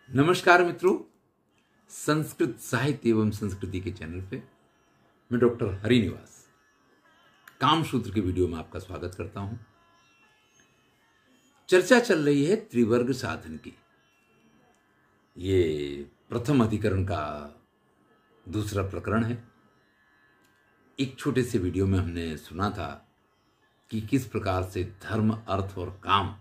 नमस्कार मित्रों, संस्कृत साहित्य एवं संस्कृति के चैनल पे मैं डॉक्टर हरिनिवास कामसूत्र के वीडियो में आपका स्वागत करता हूं। चर्चा चल रही है त्रिवर्ग साधन की। ये प्रथम अधिकरण का दूसरा प्रकरण है। एक छोटे से वीडियो में हमने सुना था कि किस प्रकार से धर्म, अर्थ और काम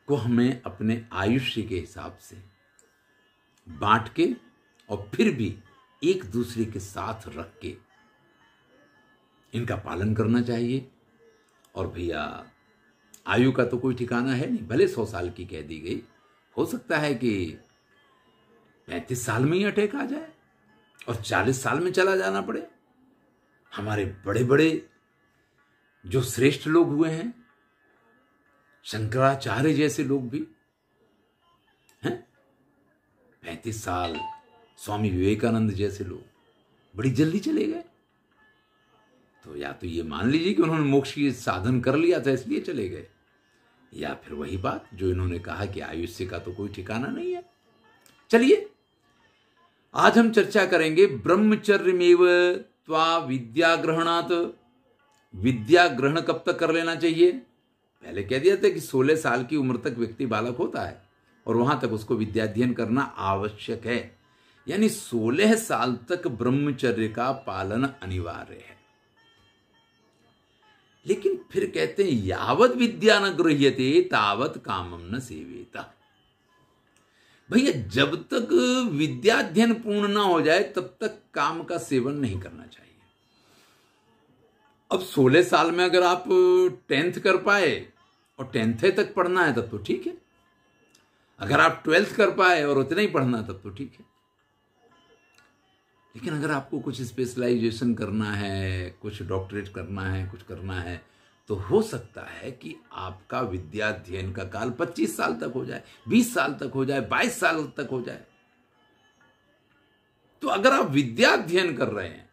को हमें अपने आयुष्य के हिसाब से बांट के और फिर भी एक दूसरे के साथ रख के इनका पालन करना चाहिए। और भैया, आयु का तो कोई ठिकाना है नहीं, भले 100 साल की कह दी गई, हो सकता है कि 35 साल में ही अटैक आ जाए और 40 साल में चला जाना पड़े। हमारे बड़े बड़े जो श्रेष्ठ लोग हुए हैं, शंकराचार्य जैसे लोग भी हैं, 35 साल, स्वामी विवेकानंद जैसे लोग बड़ी जल्दी चले गए। तो या तो ये मान लीजिए कि उन्होंने मोक्ष की साधन कर लिया था इसलिए चले गए, या फिर वही बात जो इन्होंने कहा कि आयुष्य का तो कोई ठिकाना नहीं है। चलिए, आज हम चर्चा करेंगे ब्रह्मचर्यमेव त्वा विद्या ग्रहणात्। विद्या ग्रहण कब तक कर लेना चाहिए? पहले कह दिया था कि 16 साल की उम्र तक व्यक्ति बालक होता है और वहां तक उसको विद्याध्ययन करना आवश्यक है, यानी 16 साल तक ब्रह्मचर्य का पालन अनिवार्य है। लेकिन फिर कहते हैं यावत विद्या न गृह्यते तावत कामम न सेवेत। भैया, जब तक विद्याध्ययन पूर्ण ना हो जाए तब तक काम का सेवन नहीं करना चाहिए। अब 16 साल में अगर आप 10th कर पाए और 10th तक पढ़ना है तब तो ठीक है। अगर आप 12th कर पाए और उतना ही पढ़ना तब तो ठीक है। लेकिन अगर आपको कुछ स्पेशलाइजेशन करना है, कुछ डॉक्टरेट करना है, कुछ करना है, तो हो सकता है कि आपका विद्याध्ययन का काल 25 साल तक हो जाए, 20 साल तक हो जाए, 22 साल तक हो जाए। तो अगर आप विद्याध्ययन कर रहे हैं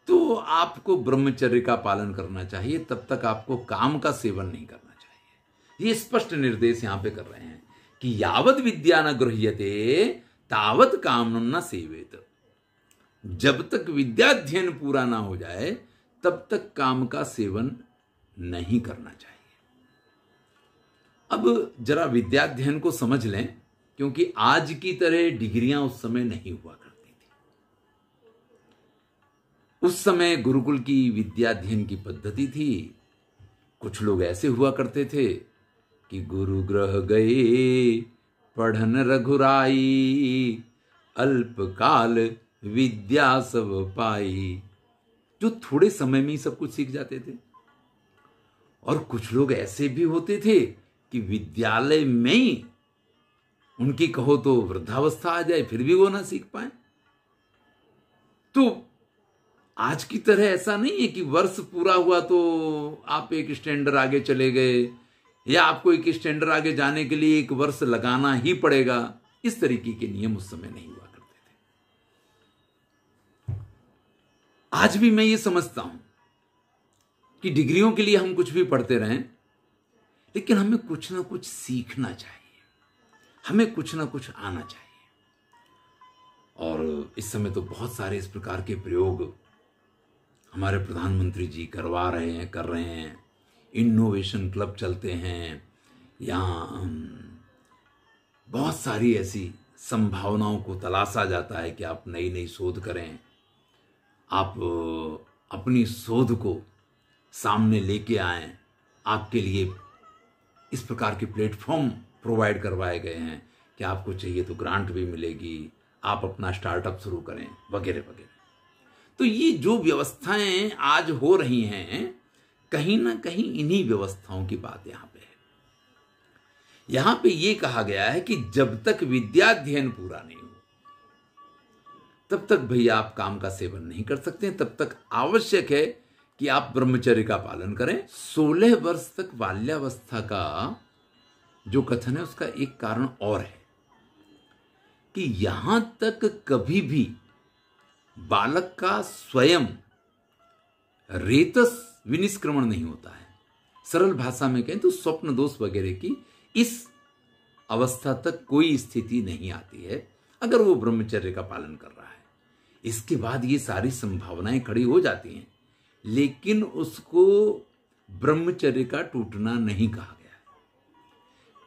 तो आपको ब्रह्मचर्य का पालन करना चाहिए, तब तक आपको काम का सेवन नहीं करना चाहिए। ये स्पष्ट निर्देश यहां पे कर रहे हैं कि यावत विद्या न गृह्यते तावत काम न सेवेत। जब तक विद्याध्ययन पूरा ना हो जाए तब तक काम का सेवन नहीं करना चाहिए। अब जरा विद्याध्ययन को समझ लें, क्योंकि आज की तरह डिग्रियां उस समय नहीं हुआ करती थी। उस समय गुरुकुल की विद्याध्ययन की पद्धति थी। कुछ लोग ऐसे हुआ करते थे कि गुरु ग्रह गए पढ़न रघुराई, अल्पकाल विद्या सब पाई, जो थोड़े समय में ही सब कुछ सीख जाते थे। और कुछ लोग ऐसे भी होते थे कि विद्यालय में ही उनकी कहो तो वृद्धावस्था आ जाए फिर भी वो ना सीख पाए। तो आज की तरह ऐसा नहीं है कि वर्ष पूरा हुआ तो आप एक स्टैंडर्ड आगे चले गए, या आपको एक स्टैंडर्ड आगे जाने के लिए एक वर्ष लगाना ही पड़ेगा। इस तरीके के नियम उस समय नहीं हुआ करते थे। आज भी मैं ये समझता हूं कि डिग्रियों के लिए हम कुछ भी पढ़ते रहें, लेकिन हमें कुछ ना कुछ सीखना चाहिए, हमें कुछ ना कुछ आना चाहिए। और इस समय तो बहुत सारे इस प्रकार के प्रयोग हमारे प्रधानमंत्री जी करवा रहे हैं, कर रहे हैं। इनोवेशन क्लब चलते हैं, यहाँ बहुत सारी ऐसी संभावनाओं को तलाशा जाता है कि आप नई नई शोध करें, आप अपनी शोध को सामने लेके आएं। आपके लिए इस प्रकार के प्लेटफॉर्म प्रोवाइड करवाए गए हैं कि आपको चाहिए तो ग्रांट भी मिलेगी, आप अपना स्टार्टअप शुरू करें, वगैरह वगैरह। तो ये जो व्यवस्थाएं आज हो रही हैं, कहीं ना कहीं इन्हीं व्यवस्थाओं की बात यहां पे है। यहां पे ये कहा गया है कि जब तक विद्याध्ययन पूरा नहीं हो तब तक भैया आप काम का सेवन नहीं कर सकते। तब तक आवश्यक है कि आप ब्रह्मचर्य का पालन करें। 16 वर्ष तक बाल्यावस्था का जो कथन है उसका एक कारण और है कि यहां तक कभी भी बालक का स्वयं रेतस विनिष्क्रमण नहीं होता है। सरल भाषा में कहें तो स्वप्न दोष वगैरह की इस अवस्था तक कोई स्थिति नहीं आती है अगर वो ब्रह्मचर्य का पालन कर रहा है। इसके बाद ये सारी संभावनाएं खड़ी हो जाती हैं, लेकिन उसको ब्रह्मचर्य का टूटना नहीं कहा गया है।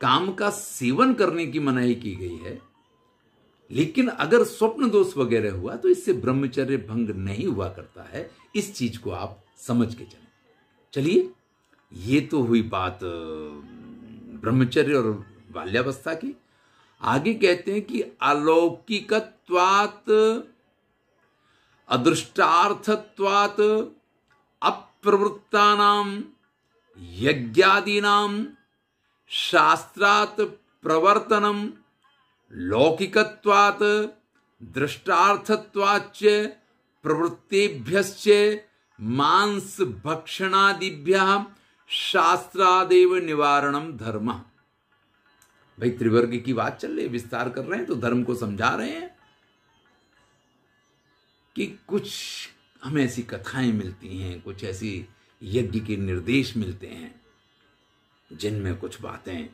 काम का सेवन करने की मनाही की गई है, लेकिन अगर स्वप्न दोष वगैरह हुआ तो इससे ब्रह्मचर्य भंग नहीं हुआ करता है। इस चीज को आप समझ के चलें। चलिए, ये तो हुई बात ब्रह्मचर्य और बाल्यावस्था की। आगे कहते हैं कि अलौकिकत्वात् अदृष्टार्थत्वात् अप्रवृत्तानां यज्ञादीनां शास्त्रात् प्रवर्तनम लौकिकत्वात् दृष्टार्थत्वाच्च प्रवृत्तेभ्यश्च मांस भक्षणादिभ्यः शास्त्रादेव निवारणम धर्म। भाई त्रिवर्ग की बात चल रही है, विस्तार कर रहे हैं तो धर्म को समझा रहे हैं कि कुछ हमें ऐसी कथाएं मिलती हैं, कुछ ऐसी यज्ञ के निर्देश मिलते हैं जिनमें कुछ बातें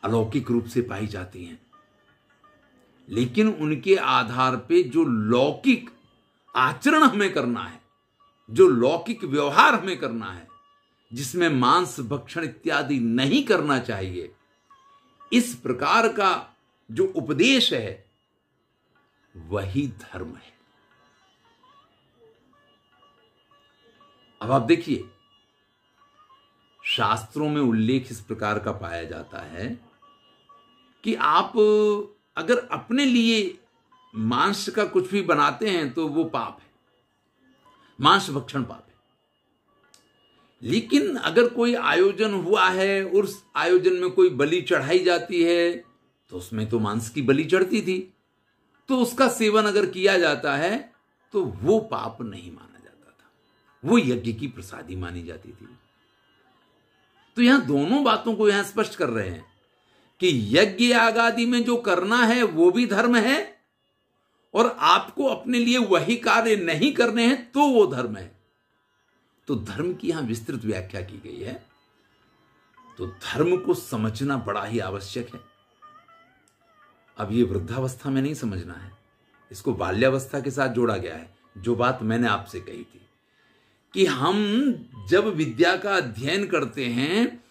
अलौकिक रूप से पाई जाती हैं, लेकिन उनके आधार पे जो लौकिक आचरण हमें करना है, जो लौकिक व्यवहार हमें करना है, जिसमें मांस भक्षण इत्यादि नहीं करना चाहिए, इस प्रकार का जो उपदेश है वही धर्म है। अब आप देखिए, शास्त्रों में उल्लेख इस प्रकार का पाया जाता है कि आप अगर अपने लिए मांस का कुछ भी बनाते हैं तो वो पाप है, मांस भक्षण पाप है। लेकिन अगर कोई आयोजन हुआ है, उस आयोजन में कोई बलि चढ़ाई जाती है, तो उसमें तो मांस की बलि चढ़ती थी, तो उसका सेवन अगर किया जाता है तो वो पाप नहीं माना जाता था, वो यज्ञ की प्रसादी मानी जाती थी। तो यहां दोनों बातों को यहां स्पष्ट कर रहे हैं कि यज्ञ आगादि में जो करना है वो भी धर्म है, और आपको अपने लिए वही कार्य नहीं करने हैं तो वो धर्म है। तो धर्म की यहां विस्तृत व्याख्या की गई है। तो धर्म को समझना बड़ा ही आवश्यक है। अब ये वृद्धावस्था में नहीं समझना है, इसको बाल्यावस्था के साथ जोड़ा गया है। जो बात मैंने आपसे कही थी कि हम जब विद्या का अध्ययन करते हैं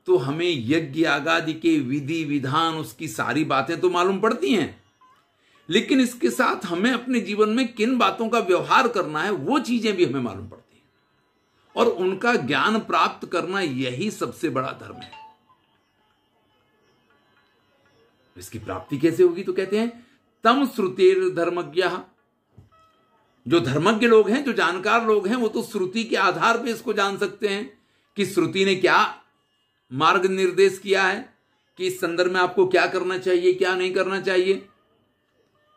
तो हमें यज्ञ आगादि के विधि विधान, उसकी सारी बातें तो मालूम पड़ती हैं, लेकिन इसके साथ हमें अपने जीवन में किन बातों का व्यवहार करना है वो चीजें भी हमें मालूम पड़ती हैं, और उनका ज्ञान प्राप्त करना यही सबसे बड़ा धर्म है। इसकी प्राप्ति कैसे होगी? तो कहते हैं तम श्रुतेर धर्मज्ञः। जो धर्मज्ञ लोग हैं, जो जानकार लोग हैं, वो तो श्रुति के आधार पर इसको जान सकते हैं कि श्रुति ने क्या मार्ग निर्देश किया है, कि इस संदर्भ में आपको क्या करना चाहिए, क्या नहीं करना चाहिए।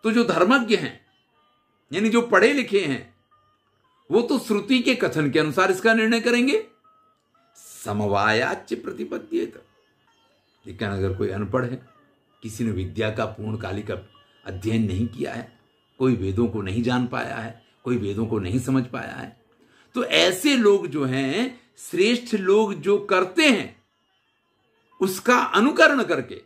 तो जो धर्मज्ञ हैं, यानी जो पढ़े लिखे हैं, वो तो श्रुति के कथन के अनुसार इसका निर्णय करेंगे। समवायाच्च प्रतिपद्येत। लेकिन अगर कोई अनपढ़ है, किसी ने विद्या का पूर्णकालिक अध्ययन नहीं किया है, कोई वेदों को नहीं जान पाया है, कोई वेदों को नहीं समझ पाया है, तो ऐसे लोग जो हैं, श्रेष्ठ लोग जो करते हैं उसका अनुकरण करके,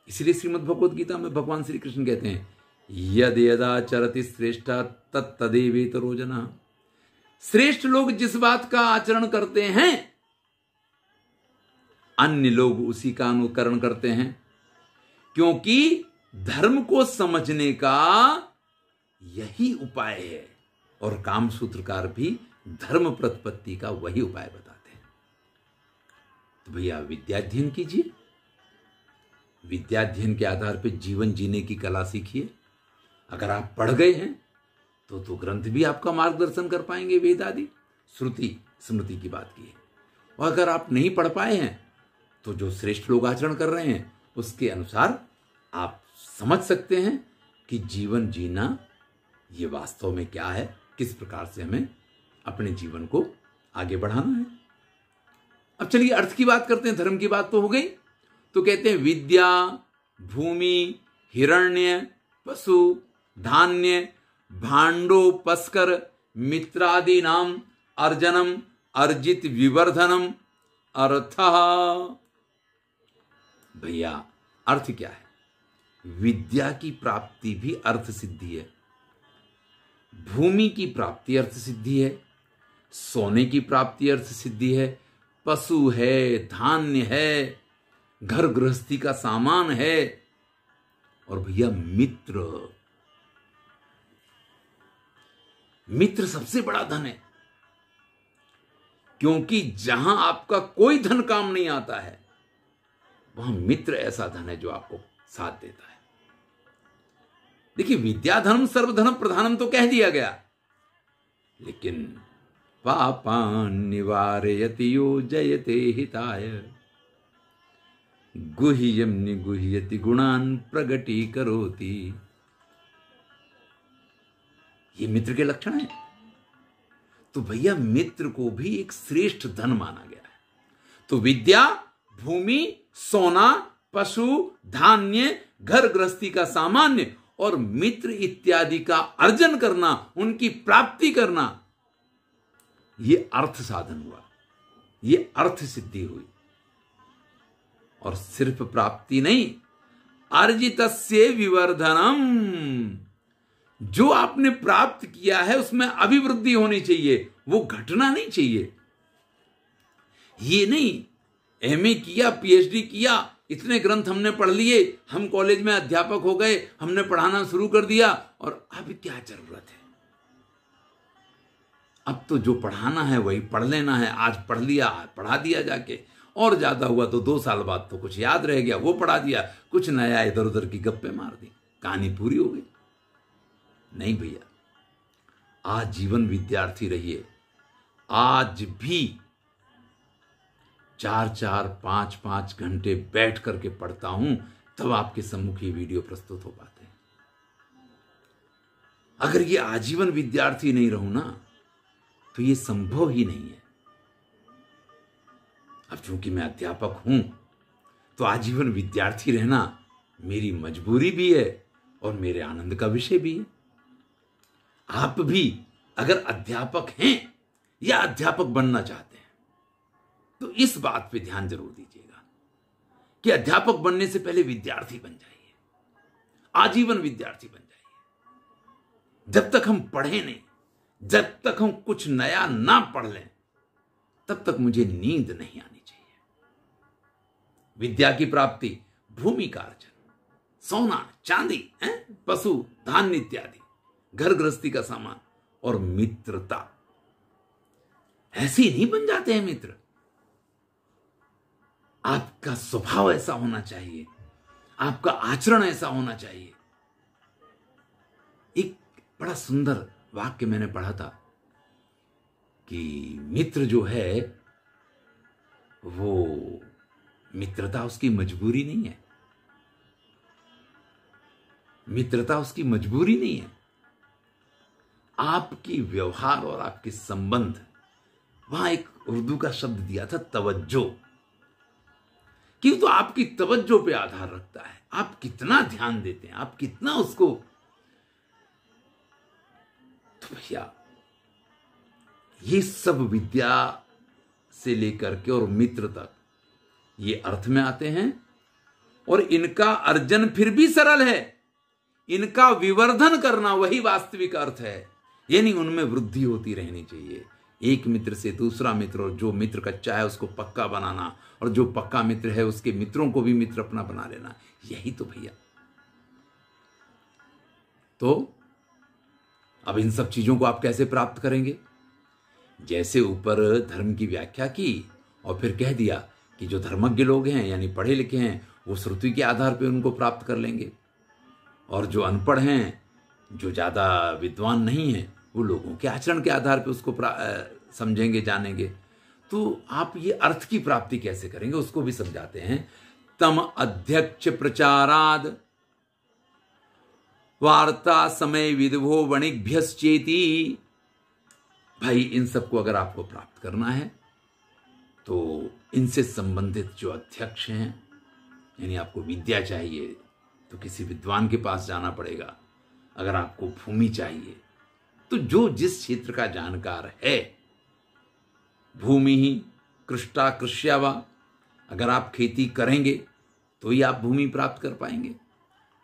इसलिए श्रीमद् भगवद गीता में भगवान श्री कृष्ण कहते हैं यद यदा चरति श्रेष्ठा तत्तदेवेतरो जनः। श्रेष्ठ लोग जिस बात का आचरण करते हैं, अन्य लोग उसी का अनुकरण करते हैं, क्योंकि धर्म को समझने का यही उपाय है। और काम सूत्रकार भी धर्म प्रतिपत्ति का वही उपाय बताते हैं। तो भैया विद्याध्ययन कीजिए, विद्याध्ययन के आधार पर जीवन जीने की कला सीखिए। अगर आप पढ़ गए हैं तो ग्रंथ भी आपका मार्गदर्शन कर पाएंगे, वेद आदि, श्रुति स्मृति की बात की है। और अगर आप नहीं पढ़ पाए हैं तो जो श्रेष्ठ लोग आचरण कर रहे हैं उसके अनुसार आप समझ सकते हैं कि जीवन जीना ये वास्तव में क्या है, किस प्रकार से हमें अपने जीवन को आगे बढ़ाना है। अब चलिए अर्थ की बात करते हैं। धर्म की बात तो हो गई। तो कहते हैं विद्या, भूमि, हिरण्य, पशु, धान्य, भांडोपस्कर, मित्रादि नाम अर्जनम, अर्जित विवर्धनम, अर्थः। भैया अर्थ क्या है? विद्या की प्राप्ति भी अर्थ सिद्धि है, भूमि की प्राप्ति अर्थ सिद्धि है, सोने की प्राप्ति अर्थ सिद्धि है, पशु है, धान्य है, घर गृहस्थी का सामान है, और भैया मित्र सबसे बड़ा धन है। क्योंकि जहां आपका कोई धन काम नहीं आता है, वहां मित्र ऐसा धन है जो आपको साथ देता है। देखिए, विद्या धर्म सर्वधर्म प्रधानम तो कह दिया गया, लेकिन पापान निवारयति यो जयते हिताय गुह्यम निगुह्यति गुणान प्रगटीकरोति। ये मित्र के लक्षण है। तो भैया मित्र को भी एक श्रेष्ठ धन माना गया है। तो विद्या, भूमि, सोना, पशु, धान्य, घर गृहस्थी का सामान्य और मित्र इत्यादि का अर्जन करना, उनकी प्राप्ति करना, ये अर्थ साधन हुआ, ये अर्थ सिद्धि हुई। और सिर्फ प्राप्ति नहीं, अर्जितस्य विवर्धनम, जो आपने प्राप्त किया है उसमें अभिवृद्धि होनी चाहिए, वो घटना नहीं चाहिए। ये नहीं एमए किया, पीएचडी किया, इतने ग्रंथ हमने पढ़ लिए, हम कॉलेज में अध्यापक हो गए, हमने पढ़ाना शुरू कर दिया, और अब क्या जरूरत है? अब तो जो पढ़ाना है वही पढ़ लेना है। आज पढ़ लिया, पढ़ा दिया जाके, और ज्यादा हुआ तो 2 साल बाद तो कुछ याद रह गया, वो पढ़ा दिया, कुछ नया इधर उधर की गप्पे मार दी, कहानी पूरी हो गई। नहीं भैया, आज जीवन विद्यार्थी रहिए। आज भी 4-4, 5-5 घंटे बैठ करके पढ़ता हूं, तब आपके सम्मुख ये वीडियो प्रस्तुत हो पाते हैं। अगर ये आजीवन विद्यार्थी नहीं रहूं ना, तो ये संभव ही नहीं है। अब चूंकि मैं अध्यापक हूं, तो आजीवन विद्यार्थी रहना मेरी मजबूरी भी है और मेरे आनंद का विषय भी है। आप भी अगर अध्यापक हैं या अध्यापक बनना चाहते हैं, तो इस बात पे ध्यान जरूर दीजिएगा कि अध्यापक बनने से पहले विद्यार्थी बन जाइए, आजीवन विद्यार्थी बन जाइए। जब तक हम पढ़े नहीं, जब तक हम कुछ नया ना पढ़ लें, तब तक मुझे नींद नहीं आनी चाहिए। विद्या की प्राप्ति, भूमि का अर्जन, सोना चांदी, पशु धान्य इत्यादि, घर गृहस्थी का सामान और मित्रता। ऐसे ही नहीं बन जाते हैं मित्र। आपका स्वभाव ऐसा होना चाहिए, आपका आचरण ऐसा होना चाहिए। एक बड़ा सुंदर वाक्य मैंने पढ़ा था कि मित्र जो है, वो मित्रता उसकी मजबूरी नहीं है। मित्रता उसकी मजबूरी नहीं है। आपकी व्यवहार और आपके संबंध, वहां एक उर्दू का शब्द दिया था तवज्जो, कि तो आपकी तवज्जो पे आधार रखता है। आप कितना ध्यान देते हैं, आप कितना उसको। तो भैया ये सब विद्या से लेकर के और मित्र तक ये अर्थ में आते हैं, और इनका अर्जन फिर भी सरल है। इनका विवर्धन करना वही वास्तविक अर्थ है, यानी उनमें वृद्धि होती रहनी चाहिए। एक मित्र से दूसरा मित्र, और जो मित्र कच्चा है उसको पक्का बनाना, और जो पक्का मित्र है उसके मित्रों को भी मित्र अपना बना लेना। यही तो भैया। तो अब इन सब चीजों को आप कैसे प्राप्त करेंगे? जैसे ऊपर धर्म की व्याख्या की और फिर कह दिया कि जो धर्मज्ञ लोग हैं यानी पढ़े लिखे हैं, वो श्रुति के आधार पर उनको प्राप्त कर लेंगे, और जो अनपढ़ हैं, जो ज्यादा विद्वान नहीं हैं, वो लोगों के आचरण के आधार पर उसको समझेंगे, जानेंगे। तो आप ये अर्थ की प्राप्ति कैसे करेंगे उसको भी समझाते हैं। तम अध्यक्ष प्रचाराद वार्ता समय विदभो वणिभ्यश्चेति। भाई इन सबको अगर आपको प्राप्त करना है, तो इनसे संबंधित जो अध्यक्ष हैं, यानी आपको विद्या चाहिए तो किसी विद्वान के पास जाना पड़ेगा। अगर आपको भूमि चाहिए तो जो जिस क्षेत्र का जानकार है, भूमि ही कृष्टा कृष्यावा, अगर आप खेती करेंगे तो ही आप भूमि प्राप्त कर पाएंगे,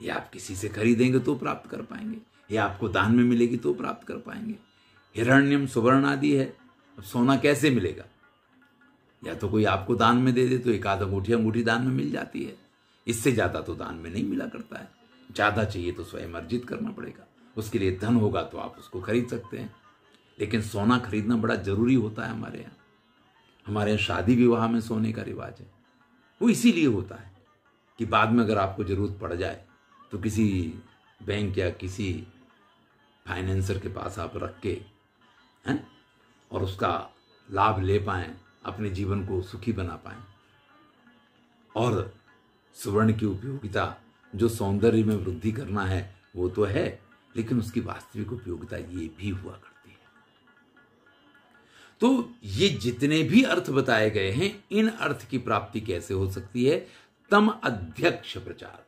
या आप किसी से खरीदेंगे तो प्राप्त कर पाएंगे, या आपको दान में मिलेगी तो प्राप्त कर पाएंगे। हिरण्यम सुवर्ण आदि है, अब सोना कैसे मिलेगा? या तो कोई आपको दान में दे दे तो एक आध अंगूठी दान में मिल जाती है, इससे ज्यादा तो दान में नहीं मिला करता है। ज्यादा चाहिए तो स्वयं अर्जित करना पड़ेगा, उसके लिए धन होगा तो आप उसको खरीद सकते हैं। लेकिन सोना खरीदना बड़ा जरूरी होता है हमारे यहाँ। हमारे यहाँ शादी विवाह में सोने का रिवाज है, वो इसीलिए होता है कि बाद में अगर आपको जरूरत पड़ जाए तो किसी बैंक या किसी फाइनेंसर के पास आप रख के हैं और उसका लाभ ले पाएं, अपने जीवन को सुखी बना पाएं। और सुवर्ण की उपयोगिता जो सौंदर्य में वृद्धि करना है वो तो है, लेकिन उसकी वास्तविक उपयोगिता ये भी हुआ करती है। तो ये जितने भी अर्थ बताए गए हैं, इन अर्थ की प्राप्ति कैसे हो सकती है? तम अध्यक्ष प्रचार।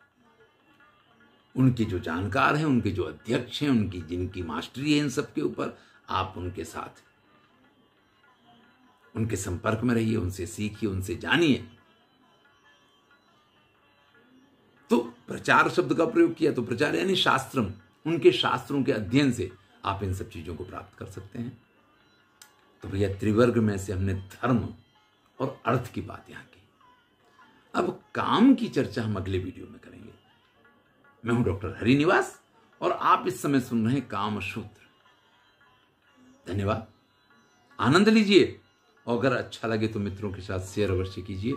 उनके जो जानकार हैं, उनके जो अध्यक्ष हैं, उनकी जिनकी मास्टरी है इन सब के ऊपर, आप उनके साथ उनके संपर्क में रहिए, उनसे सीखिए, उनसे जानिए। तो प्रचार शब्द का प्रयोग किया तो प्रचार यानी शास्त्रम, उनके शास्त्रों के अध्ययन से आप इन सब चीजों को प्राप्त कर सकते हैं। तो भैया त्रिवर्ग में से हमने धर्म और अर्थ की बात यहां की। अब काम की चर्चा हम अगले वीडियो में करेंगे। मैं हूं डॉक्टर हरिनिवास और आप इस समय सुन रहे हैं कामसूत्र। धन्यवाद, आनंद लीजिए, और अगर अच्छा लगे तो मित्रों के साथ शेयर अवश्य कीजिए।